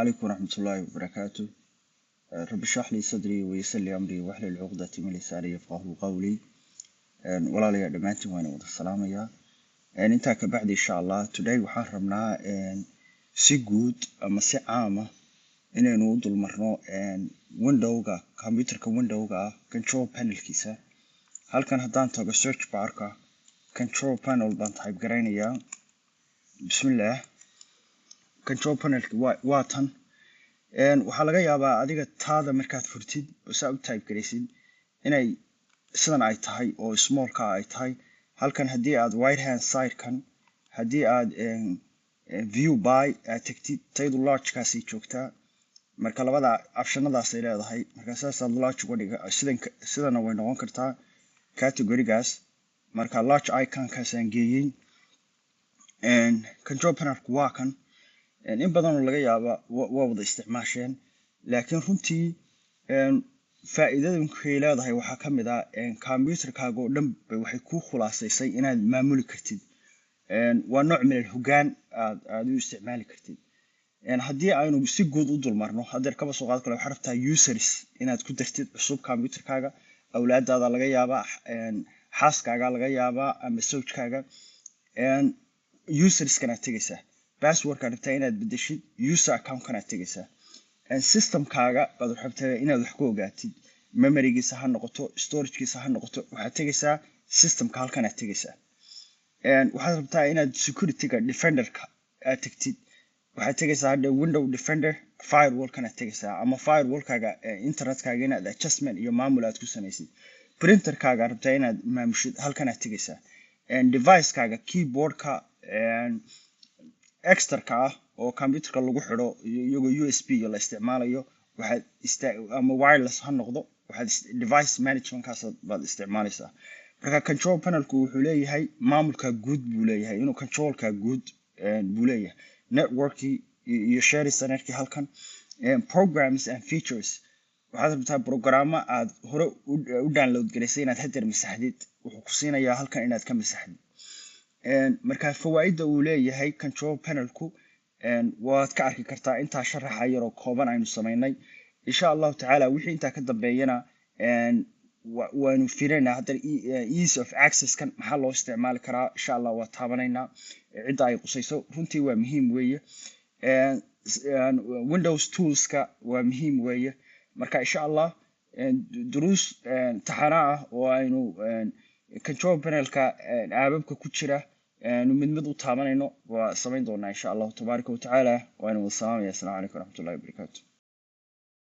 عليكم ورحمة الله وبركاته. رب اشرح لي صدري ويسر لي أمري واحلل عقدة من لساني يفقهوا قولي. ولا لي دمانتي وأنا ودا السلام يا. intaa ka bacdi insha Allah today waxaan rabnaa si guud ama si caam ah inaynu u dulmarno windowga computerka windowga control panelkiisa. halkan haddaan tago search barka control panel baan type garaynayaa. bismillah. control panel waa tan waxaa laga yaabaa adiga taada markaad furtid oo saa u type garaysid inay sidan ay tahay oo small ka ay tahay. halkan haddii aad right hand side kan haddii aad view by tagtid taydu large kaasi joogtaa marka labada optionadaas ay leedahay marka saas aad large uga dhiga sidana way noqon kartaa categorygaas marka large icon kaas aan geeyay control panel waa kan in badan oo laga yaaba waa wada isticmaasheen laakiin runtii faa'iidooyinka ay leedahay waxaa ka mid ah computerkaaga oo dhan waxay ku khulaasaysay inaad maamuli kartid waa nooc meel hoggaan aad u isticmaali kartid haddii aynu si guud u dulmarno haddii kaba soo qaad kale waxa rabtaa users inaad ku dartid cusub computerkaaga awlaadaada laga yaabaa xaaskaaga laga yaabaa ama sawjkaaga users kana tagaysaa password ka rabtaa inaad bedeshid user account kana tagaysaa systemkaaga baad rabtaa inaad wax ku ogaatid memorygiisa ha noqoto storagegiisa ha noqoto waxaad tagaysaa systemka halkan aad tagaysaa waxaad rabtaa inaad securityga defenderka aad tagtid waxaad tagaysaa hadda window defender firewall kana tagaysaa ama firewallkaaga internetkaaga inaad adjustment iyo maamul aad ku samaysid printerkaaga rabtaa inaad maamushid halkan aad tagaysaa devicekaaga keyboardka extra oo computerka lagu xiro iyagoo USB la isticmaalayo waxaad ama wireless ha noqdo waxaad device management kaas baad isticmaalaysaa. marka control panelku wuxuu leeyahay maamulka guud buu leeyahay inuu controlka guud buu leeyahay networking iyo sharing centerki halkan programs and features waxaad rabtaa programma aad hore u download garaysay inaad hadda masaxdid wuxuu ku siinayaa halkan inaad ka masaxdid marka fawaaidda uu leeyahay control panelku waad ka arki kartaa intaa sharaxa yar oo kooban aynu samaynay insha Allah taala wixii intaa ka dambeeyana waanu fiirinaa hadda ease of access kan maxaa loo isticmaali karaa insha Allah waa taabanaynaa cidda ay qusayso runtii waa muhiim weeye Windows tools ka waa muhiim weeye marka insha Allah duruus taxana ah oo aynu control panelka aababka ku jira mid u taabanayno waa samayn doonaa insha Allah tabaaraka wa taala wa salaam alaykum wa rahmatullahi wa barakatuh.